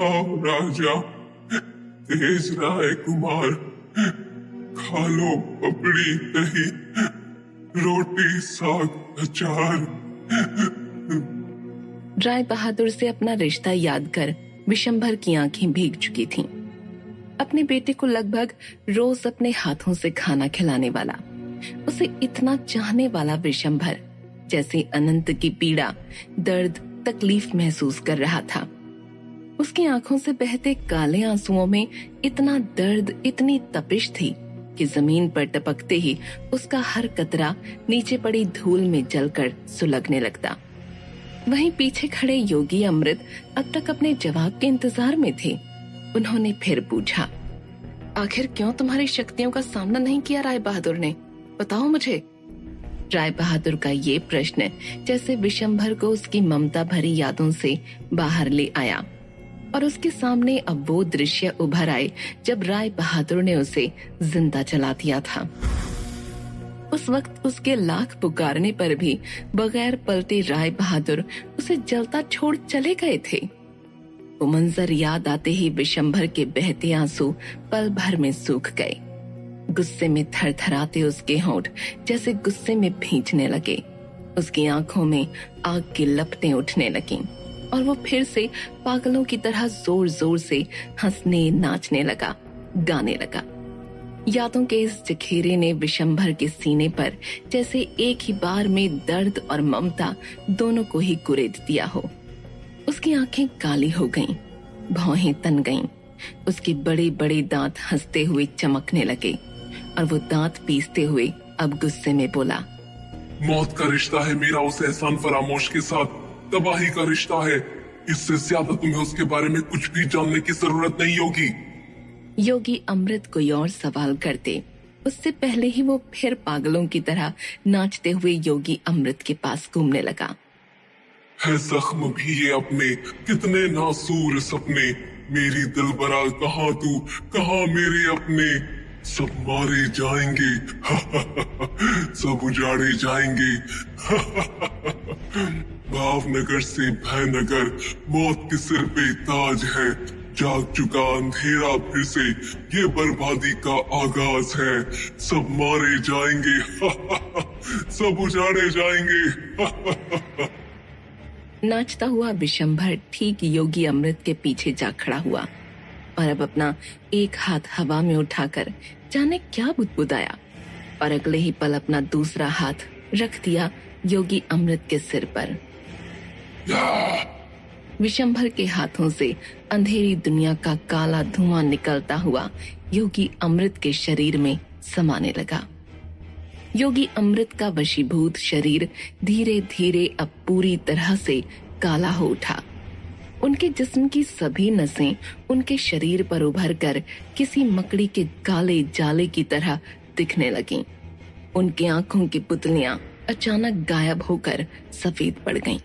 आओ राजा, तेज राय कुमार, खा लो पपड़ी दही, रोटी साग अचार। राय बहादुर से अपना रिश्ता याद कर विशंभर की आंखें भीग चुकी थीं। अपने बेटे को लगभग रोज अपने हाथों से खाना खिलाने वाला, उसे इतना चाहने वाला विशंभर जैसे अनंत की पीड़ा, दर्द, तकलीफ महसूस कर रहा था। उसकी आंखों से बहते काले आंसुओं में इतना दर्द, इतनी तपिश थी कि जमीन पर टपकते ही उसका हर कतरा नीचे पड़ी धूल में जलकर सुलगने लगता। वहीं पीछे खड़े योगी अमृत अब तक अपने जवाब के इंतजार में थे। उन्होंने फिर पूछा, आखिर क्यों तुम्हारी शक्तियों का सामना नहीं किया राय बहादुर ने? बताओ मुझे। राय बहादुर का ये प्रश्न जैसे विशंभर को उसकी ममता भरी यादों से बाहर ले आया और उसके सामने अब वो दृश्य उभर आए जब राय बहादुर ने उसे जिंदा जला दिया था। उस वक्त उसके लाख पुकारने पर भी बगैर पलटे राय बहादुर उसे जलता छोड़ चले गए थे। वो मंजर याद आते ही विशंभर के बहते आंसू पल भर में सूख गए। गुस्से में थरथराते उसके होंठ जैसे गुस्से में भींचने लगे। उसकी आंखों में आग की लपटें उठने लगीं और वो फिर से पागलों की तरह जोर जोर से हंसने, नाचने लगा, गाने लगा। यादों के इस जखीरे ने विशंभर के सीने पर जैसे एक ही बार में दर्द और ममता दोनों को ही कुरेद दिया हो। उसकी आंखें काली हो गईं, भौहें तन गईं। उसके बड़े बड़े दांत हंसते हुए चमकने लगे और वो दांत पीसते हुए अब गुस्से में बोला, मौत का रिश्ता है मेरा उस एहसान फरामोश के साथ, तबाही का रिश्ता है। इससे ज्यादा तुम्हें उसके बारे में कुछ भी जानने की जरूरत नहीं होगी। योगी अमृत कोई और सवाल करते उससे पहले ही वो फिर पागलों की तरह नाचते हुए योगी अमृत के पास घूमने लगा। है जख्म भी ये अपने, कितने नासूर सपने, मेरी दिलबरा कहाँ तू, कहाँ मेरे अपने, सब मारे जाएंगे सब उजाड़े जाएंगे भावनगर से भयनगर मौत के सिर पे ताज है, जाग चुका अंधेरा फिर से, ये बर्बादी का आगाज है, सब मारे जाएंगे सब उजाड़े जाएंगे। नाचता हुआ विशंभर ठीक योगी अमृत के पीछे जा खड़ा हुआ और अब अपना एक हाथ हवा में उठाकर जाने क्या बुदबुदाया और अगले ही पल अपना दूसरा हाथ रख दिया योगी अमृत के सिर पर। विशंभर के हाथों से अंधेरी दुनिया का काला धुआं निकलता हुआ योगी अमृत के शरीर में समाने लगा। योगी अमृत का वशीभूत शरीर धीरे धीरे अब पूरी तरह से काला हो उठा। उनके जिस्म की सभी नसें उनके शरीर पर उभर कर किसी मकड़ी के काले जाले की तरह दिखने लगीं। उनकी आंखों की पुतलियां अचानक गायब होकर सफेद पड़ गईं।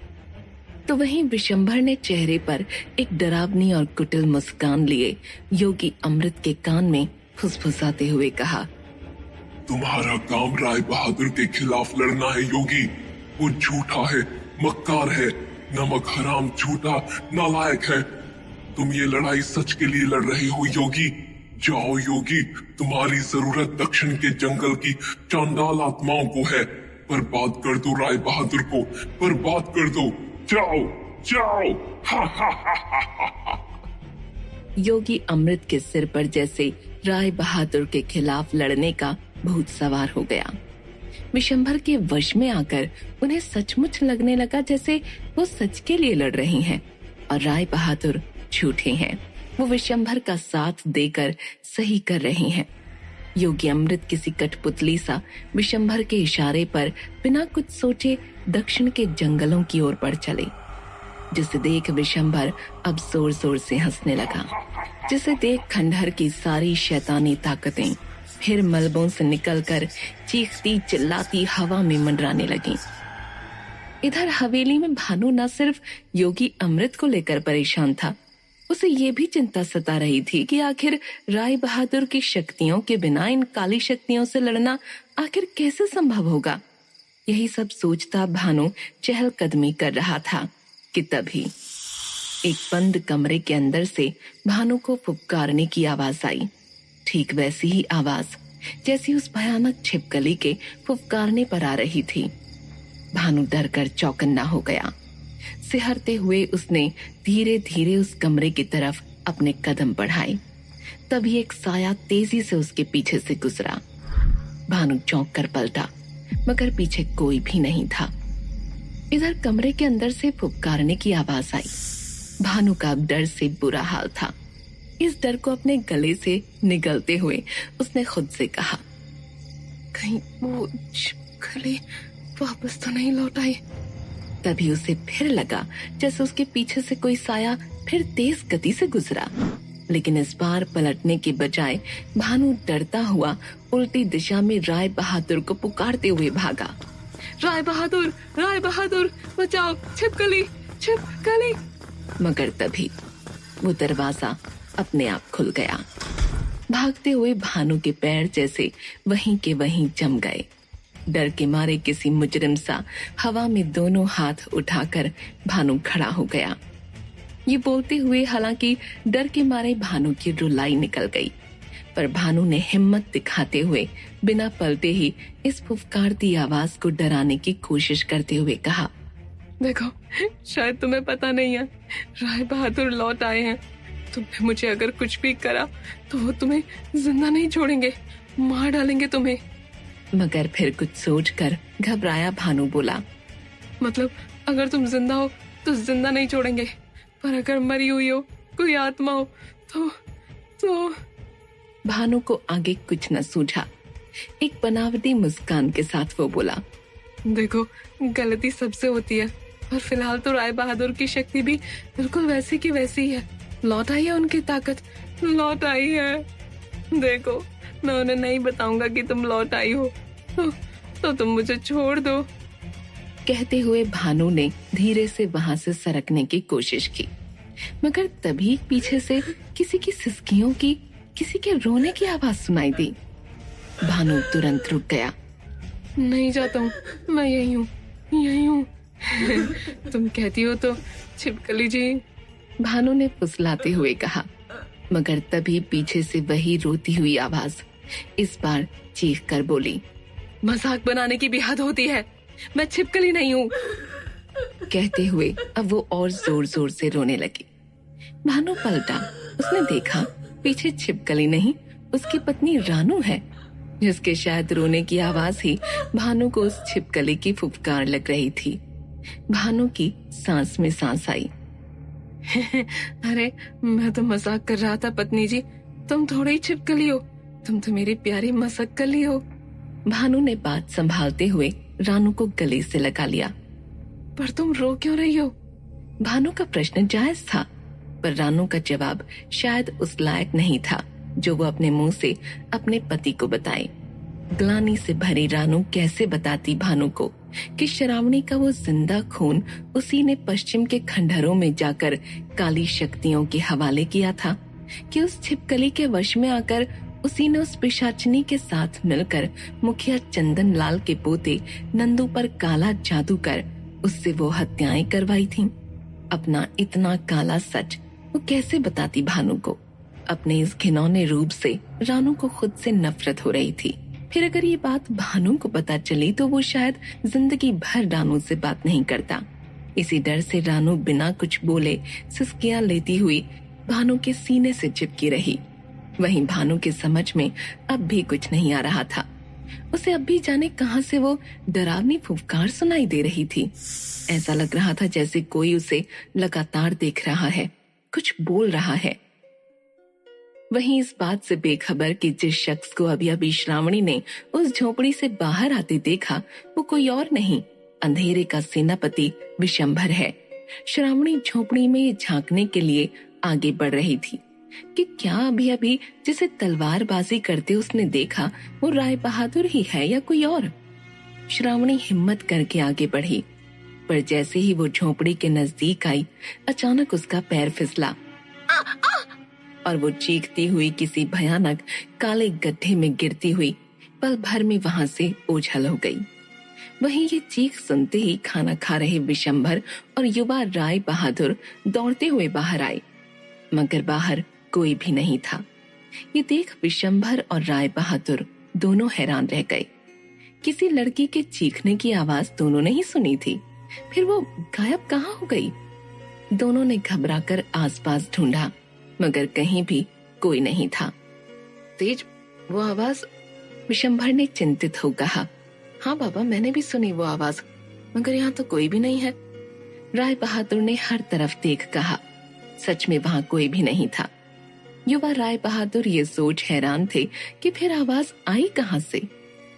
तो वहीं विशंभर ने चेहरे पर एक डरावनी और कुटिल मुस्कान लिए योगी अमृत के कान में फुसफुसाते हुए कहा, तुम्हारा काम राय बहादुर के खिलाफ लड़ना है योगी। वो झूठा है, मक्कार है, नमक हराम, झूठा, नालायक है। तुम ये लड़ाई सच के लिए लड़ रहे हो योगी। जाओ योगी, तुम्हारी जरूरत दक्षिण के जंगल की चांडाल आत्माओं को है। बर्बाद कर दो राय बहादुर को, बर्बाद कर दो। जाओ जाओ हा हा हा हा हा। योगी अमृत के सिर पर जैसे राय बहादुर के खिलाफ लड़ने का भूत सवार हो गया। विशंभर के वश में आकर उन्हें सचमुच लगने लगा जैसे वो सच के लिए लड़ रही हैं और राय बहादुर झूठे हैं। वो विशंभर का साथ देकर सही कर रहे हैं। योगी अमृत किसी कठपुतली सा विशंभर के इशारे पर बिना कुछ सोचे दक्षिण के जंगलों की ओर बढ़ चले, जिसे देख विशंभर अब जोर जोर से हंसने लगा, जिसे देख खंडहर की सारी शैतानी ताकतें फिर मलबों से निकलकर चीखती चिल्लाती हवा में मंडराने लगीं। इधर हवेली में भानु न सिर्फ योगी अमृत को लेकर परेशान था, उसे ये भी चिंता सता रही थी कि आखिर राय बहादुर की शक्तियों के बिना इन काली शक्तियों से लड़ना आखिर कैसे संभव होगा। यही सब सोचता भानु चहलकदमी कर रहा था कि तभी एक बंद कमरे के अंदर से भानु को फुफकारने की आवाज आई। ठीक वैसी ही आवाज जैसी उस भयानक छिपकली के फुफकारने पर आ रही थी। भानु डर कर चौकन्ना हो गया। सिहरते हुए उसने धीरे धीरे उस कमरे की तरफ अपने कदम बढ़ाए। तभी एक साया तेजी से उसके पीछे से गुजरा। भानु चौंक कर पलटा, मगर पीछे कोई भी नहीं था। इधर कमरे के अंदर से फुफकारने की आवाज आई। भानु का अब डर से बुरा हाल था। इस डर को अपने गले से निगलते हुए उसने खुद से कहा, कहीं वो छिपकली वापस तो नहीं लौट आई। तभी उसे फिर लगा जैसे उसके पीछे से कोई साया फिर तेज गति से गुजरा, लेकिन इस बार पलटने के बजाय भानु डरता हुआ उल्टी दिशा में राय बहादुर को पुकारते हुए भागा। राय बहादुर बचाओ, छिपकली छिपकली। मगर तभी वो दरवाजा अपने आप खुल गया। भागते हुए भानु के पैर जैसे वहीं के वहीं जम गए। डर के मारे किसी मुजरिम सा हवा में दोनों हाथ उठाकर भानु खड़ा हो गया। ये बोलते हुए हालांकि डर के मारे भानु की रुलाई निकल गई, पर भानु ने हिम्मत दिखाते हुए बिना पलटे ही इस फुफकारती आवाज को डराने की कोशिश करते हुए कहा, देखो, शायद तुम्हें पता नहीं है, राय बहादुर लौट आए हैं। तुमने मुझे अगर कुछ भी करा तो वो तुम्हें जिंदा नहीं छोड़ेंगे, मार डालेंगे तुम्हें। मगर फिर कुछ सोचकर घबराया भानु बोला, मतलब अगर तुम जिंदा हो तो जिंदा नहीं छोड़ेंगे, पर अगर मरी हुई हो, कोई आत्मा हो तो भानु को आगे कुछ न सूझा। एक बनावटी मुस्कान के साथ वो बोला, देखो, गलती सबसे होती है, पर फिलहाल तो राय बहादुर की शक्ति भी बिल्कुल वैसी की वैसी है। लौट आई है उनकी ताकत, लौट आई है। देखो, मैं उन्हें नहीं बताऊंगा कि तुम लौट आई हो, तो तुम मुझे छोड़ दो। कहते हुए भानु ने धीरे से वहां से सरकने की कोशिश की, मगर तभी पीछे से किसी की सिसकियों की, किसी के रोने की आवाज सुनाई दी। भानु तुरंत रुक गया। नहीं जाता हूँ, मैं यही हूँ। तुम कहती हो तो छिपकली जी, भानु ने फुसलाते हुए कहा, मगर तभी पीछे से वही रोती हुई आवाज इस बार चीख कर बोली, मजाक बनाने की भी हद होती है, मैं छिपकली नहीं हूँ। कहते हुए अब वो और जोर जोर से रोने लगी। भानु पलटा, उसने देखा पीछे छिपकली नहीं, उसकी पत्नी रानू है, जिसके शायद रोने की आवाज ही भानु को उस छिपकली की फुफकार लग रही थी। भानु की सांस में सांस आई। अरे, मैं तो मजाक कर रहा था पत्नी जी, तुम थोड़ी ही छिपकली हो, तुम तो मेरी प्यारी मसक्कली हो। भानु ने बात संभालते हुए रानू को गले से लगा लिया। पर तुम रो क्यों रही हो? भानु का प्रश्न जायज था, पर रानू का जवाब शायद उस लायक नहीं था जो वो अपने मुंह से अपने पति को बताए। ग्लानि से भरी रानू कैसे बताती भानु को कि श्रावणी का वो जिंदा खून उसी ने पश्चिम के खंडहरों में जाकर काली शक्तियों के हवाले किया था, कि उस छिपकली के वश में आकर उसी ने उस पिशाचनी के साथ मिलकर मुखिया चंदन लाल के पोते नंदू पर काला जादू कर उससे वो हत्याएं करवाई थीं। अपना इतना काला सच वो कैसे बताती भानु को? अपने इस घिनौने रूप से रानू को खुद से नफरत हो रही थी। फिर अगर ये बात भानु को पता चली तो वो शायद जिंदगी भर रानू से बात नहीं करता। इसी डर से रानू बिना कुछ बोले सिसकियां लेती हुई भानु के सीने से चिपकी रही। वहीं भानु के समझ में अब भी कुछ नहीं आ रहा था। उसे अब भी जाने कहां से वो डरावनी फुफकार सुनाई दे रही थी। ऐसा लग रहा था जैसे कोई उसे लगातार देख रहा है, कुछ बोल रहा है। वहीं इस बात से बेखबर कि जिस शख्स को अभी अभी श्रावणी ने उस झोपड़ी से बाहर आते देखा वो कोई और नहीं, अंधेरे का सेनापति विशंभर है। श्रावणी झोपड़ी में झांकने के लिए आगे बढ़ रही थी कि क्या अभी अभी जिसे तलवारबाजी करते उसने देखा वो राय बहादुर ही है या कोई और। श्रावणी हिम्मत करके आगे बढ़ी, पर जैसे ही वो झोपड़ी के नजदीक आई अचानक उसका पैर फिसला और वो चीखती हुई किसी भयानक काले गड्ढे में गिरती हुई पल भर में वहां से ओझल हो गई। वहीं ये चीख सुनते ही खाना खा रहे विशंभर और युवा राय बहादुर दौड़ते हुए बाहर आए, मगर बाहर कोई भी नहीं था। ये देख विशंभर और राय बहादुर दोनों हैरान रह गए। किसी लड़की के चीखने की आवाज दोनों ने ही सुनी थी, फिर वो गायब कहाँ हो गई? दोनों ने घबराकर आसपास ढूंढा, मगर कहीं भी कोई नहीं था। तेज, वो आवाज? विशंभर ने चिंतित हो कहा। हाँ बाबा, मैंने भी सुनी वो आवाज, मगर यहाँ तो कोई भी नहीं है। राय बहादुर ने हर तरफ देख कहा। सच में वहां कोई भी नहीं था। युवा राय बहादुर ये सोच हैरान थे कि फिर आवाज आई कहां से,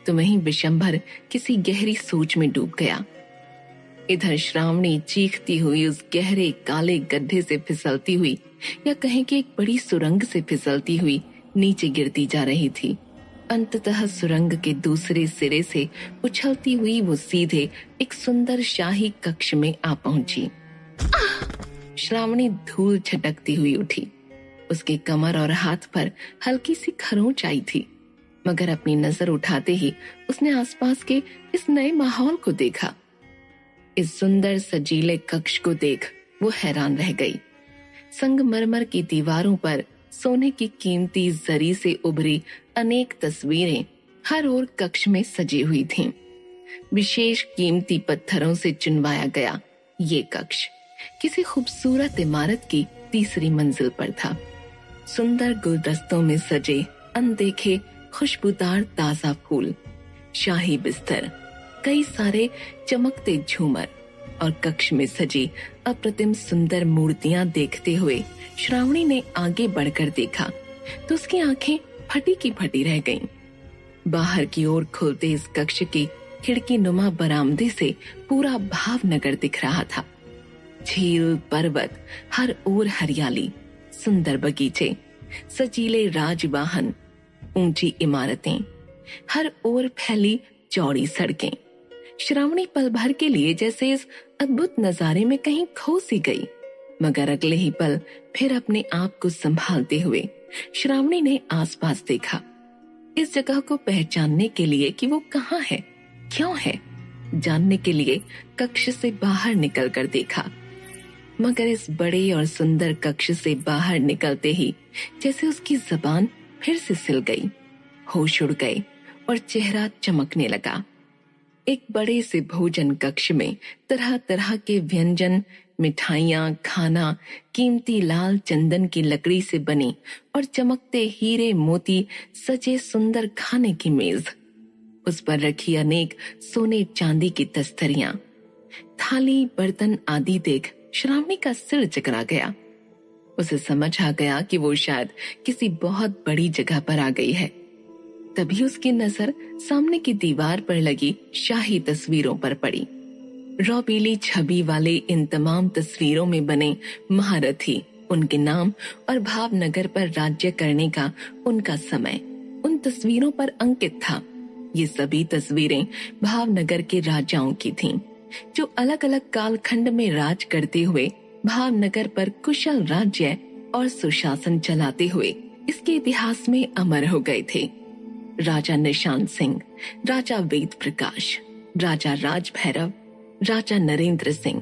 तो वहीं विशंभर किसी गहरी सोच में डूब गया। इधर श्रावणी चीखती हुई उस गहरे काले गड्ढे से फिसलती हुई, या कहें कि एक बड़ी सुरंग से फिसलती हुई नीचे गिरती जा रही थी। अंततः सुरंग के दूसरे सिरे से उछलती हुई वो सीधे एक सुंदर शाही कक्ष में आ पहुंची। श्रावणी धूल झटकती हुई उठी। उसके कमर और हाथ पर हल्की सी खरोंच आई थी, मगर अपनी नजर उठाते ही उसने आसपास के इस नए माहौल को देखा। इस सुंदर सजीले कक्ष को देख वो हैरान रह गई। संगमरमर की दीवारों पर सोने की कीमती जरी से उभरी अनेक तस्वीरें हर ओर कक्ष में सजी हुई थीं। विशेष कीमती पत्थरों से चुनवाया गया ये कक्ष किसी खूबसूरत इमारत की तीसरी मंजिल पर था। सुंदर गुलदस्तों में सजे अनदेखे खुशबूदार ताजा फूल, शाही बिस्तर, कई सारे चमकते झूमर और कक्ष में सजी अप्रतिम सुंदर मूर्तियां देखते हुए श्रावणी ने आगे बढ़कर देखा तो उसकी आंखें फटी की फटी रह गईं। बाहर की ओर खुलते इस कक्ष की खिड़की नुमा बरामदे से पूरा भावनगर दिख रहा था। झील, पर्वत, हर ओर हरियाली, सुंदर बगीचे, सजीले राजवाहन, ऊंची इमारतें, हर ओर फैली चौड़ी सड़कें। श्रावणी पल भर के लिए जैसे इस अद्भुत नजारे में कहीं खो सी गई, मगर अगले ही पल फिर अपने आप को संभालते हुए श्रावणी ने आसपास देखा, इस जगह को पहचानने के लिए कि वो कहाँ है, क्यों है, जानने के लिए कक्ष से बाहर निकलकर देखा। मगर इस बड़े और सुंदर कक्ष से बाहर निकलते ही जैसे उसकी जबान फिर से सिल गई, होश उड़ गए और चेहरा चमकने लगा। एक बड़े से भोजन कक्ष में तरह तरह के व्यंजन, मिठाइयाँ, खाना, कीमती लाल चंदन की लकड़ी से बनी और चमकते हीरे मोती सजे सुंदर खाने की मेज, उस पर रखी अनेक सोने चांदी की तस्तरियां, थाली, बर्तन आदि देख श्रावणी का सिर चकरा गया। उसे समझ आ गया कि वो शायद किसी बहुत बड़ी जगह पर आ गई है। तभी उसकी नजर सामने की दीवार पर लगी शाही तस्वीरों पर पड़ी। रौबीली छवि वाले इन तमाम तस्वीरों में बने महारथी, उनके नाम और भावनगर पर राज्य करने का उनका समय उन तस्वीरों पर अंकित था। ये सभी तस्वीरें भावनगर के राजाओं की थीं, जो अलग अलग कालखंड में राज करते हुए भावनगर पर कुशल राज्य और सुशासन चलाते हुए इसके इतिहास में अमर हो गए थे। राजा निशान सिंह, राजा वेद प्रकाश, राजा राज भैरव, राजा नरेंद्र सिंह।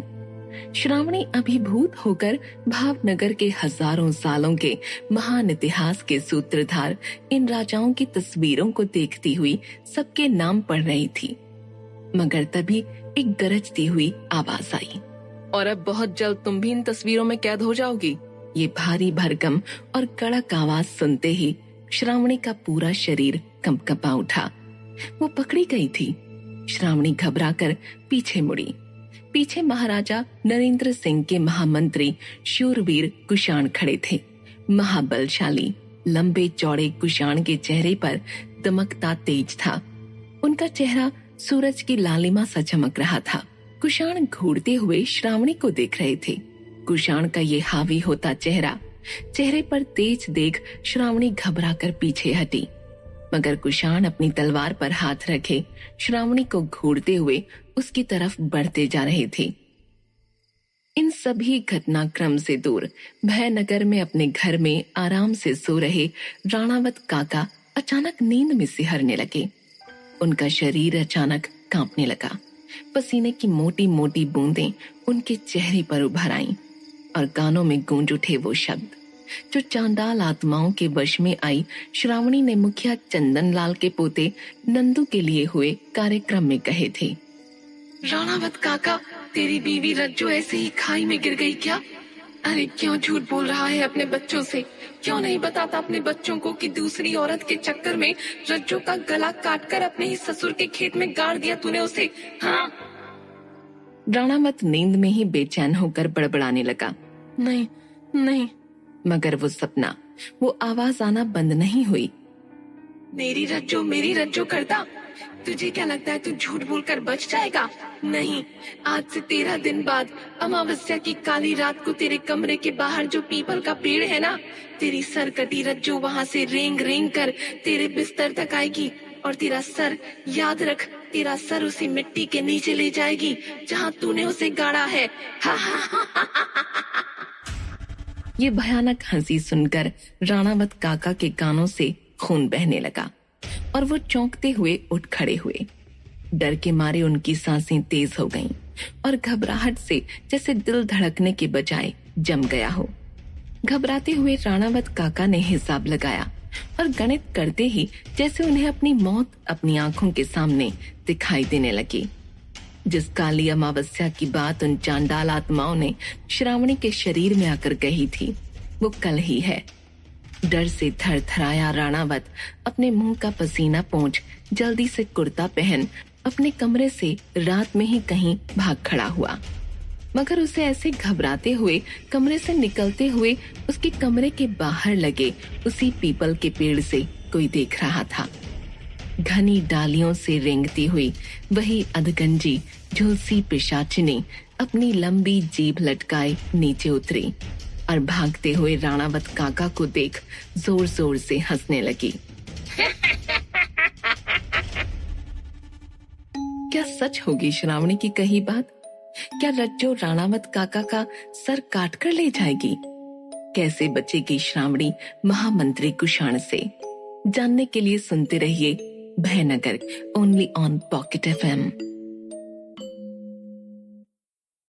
श्रावणी अभिभूत होकर भावनगर के हजारों सालों के महान इतिहास के सूत्रधार इन राजाओं की तस्वीरों को देखती हुई सबके नाम पढ़ रही थी, मगर तभी एक गरजती हुई आवाज आई, और अब बहुत जल्द तुम भी इन तस्वीरों में कैद हो जाओगी। ये भारी भरकम और कड़क आवाज सुनते ही श्रावणी का पूरा शरीर कंपकपा उठा। वो पकड़ी गई थी। श्रावणी घबराकर पीछे मुड़ी। पीछे महाराजा नरेंद्र सिंह के महामंत्री शूरवीर कुषाण खड़े थे। महाबलशाली, लंबे चौड़े कुषाण के चेहरे पर दमकता तेज था। उनका चेहरा सूरज की लालिमा सा चमक रहा था। कुषाण घूरते हुए श्रावणी को देख रहे थे। कुषाण का ये हावी होता चेहरे पर तेज देख श्रावणी घबराकर पीछे हटी, मगर कुषाण अपनी तलवार पर हाथ रखे श्रावणी को घूरते हुए उसकी तरफ बढ़ते जा रहे थे। इन सभी घटनाक्रम से दूर भयनगर में अपने घर में आराम से सो रहे राणावत काका अचानक नींद में सिहरने लगे। उनका शरीर अचानक कांपने लगा। पसीने की मोटी मोटी बूंदें उनके चेहरे पर उभर आईं और कानों में गूंज उठे वो शब्द जो चांडाल आत्माओं के वश में आई श्रावणी ने मुखिया चंदन लाल के पोते नंदू के लिए हुए कार्यक्रम में कहे थे। राणावत काका, तेरी बीवी रज्जो ऐसे ही खाई में गिर गई क्या? अरे क्यों झूठ बोल रहा है अपने बच्चों से? क्यों नहीं बताता अपने बच्चों को कि दूसरी औरत के चक्कर में रज्जो का गला काटकर अपने ही ससुर के खेत में गाड़ दिया तूने उसे? हाँ। राणावत नींद में ही बेचैन होकर बड़बड़ाने लगा। नहीं नहीं। मगर वो सपना, वो आवाज आना बंद नहीं हुई। मेरी रज्जो करता। तुझे क्या लगता है तू झूठ बोलकर बच जाएगा? नहीं, आज से 13 दिन बाद अमावस्या की काली रात को तेरे कमरे के बाहर जो पीपल का पेड़ है ना, तेरी सरकटी रज्जो वहाँ से रेंग रेंग कर तेरे बिस्तर तक आएगी और तेरा सर, याद रख, तेरा सर उसी मिट्टी के नीचे ले जाएगी जहाँ तूने उसे गाड़ा है। ये भयानक हंसी सुनकर राणावत काका के कानों से खून बहने लगा और वो चौंकते हुए उठ खड़े हुए। डर के मारे उनकी सांसें तेज हो गईं और घबराहट से जैसे दिल धड़कने के बजाय जम गया हो। घबराते हुए राणावत काका ने हिसाब लगाया और गणित करते ही जैसे उन्हें अपनी मौत अपनी आंखों के सामने दिखाई देने लगी। जिस काली अमावस्या की बात उन चांडाल आत्माओं ने श्रावणी के शरीर में आकर कही थी, वो कल ही है। डर से थरथराया राणावत अपने मुंह का पसीना पोंछ जल्दी से कुर्ता पहन अपने कमरे से रात में ही कहीं भाग खड़ा हुआ। मगर उसे ऐसे घबराते हुए कमरे से निकलते हुए उसके कमरे के बाहर लगे उसी पीपल के पेड़ से कोई देख रहा था। घनी डालियों से रेंगती हुई वही अधगंजी झुलसी पिशाचिनी अपनी लंबी जीभ लटकाए नीचे उतरी और भागते हुए राणावत काका को देख जोर जोर से हंसने लगी। क्या सच होगी श्रावणी की कही बात? क्या रज्जो राणावत काका का सर काट कर ले जाएगी? कैसे बचेगी श्रावणी महामंत्री कुषाण से? जानने के लिए सुनते रहिए भयनगर, ओनली ऑन पॉकेट FM।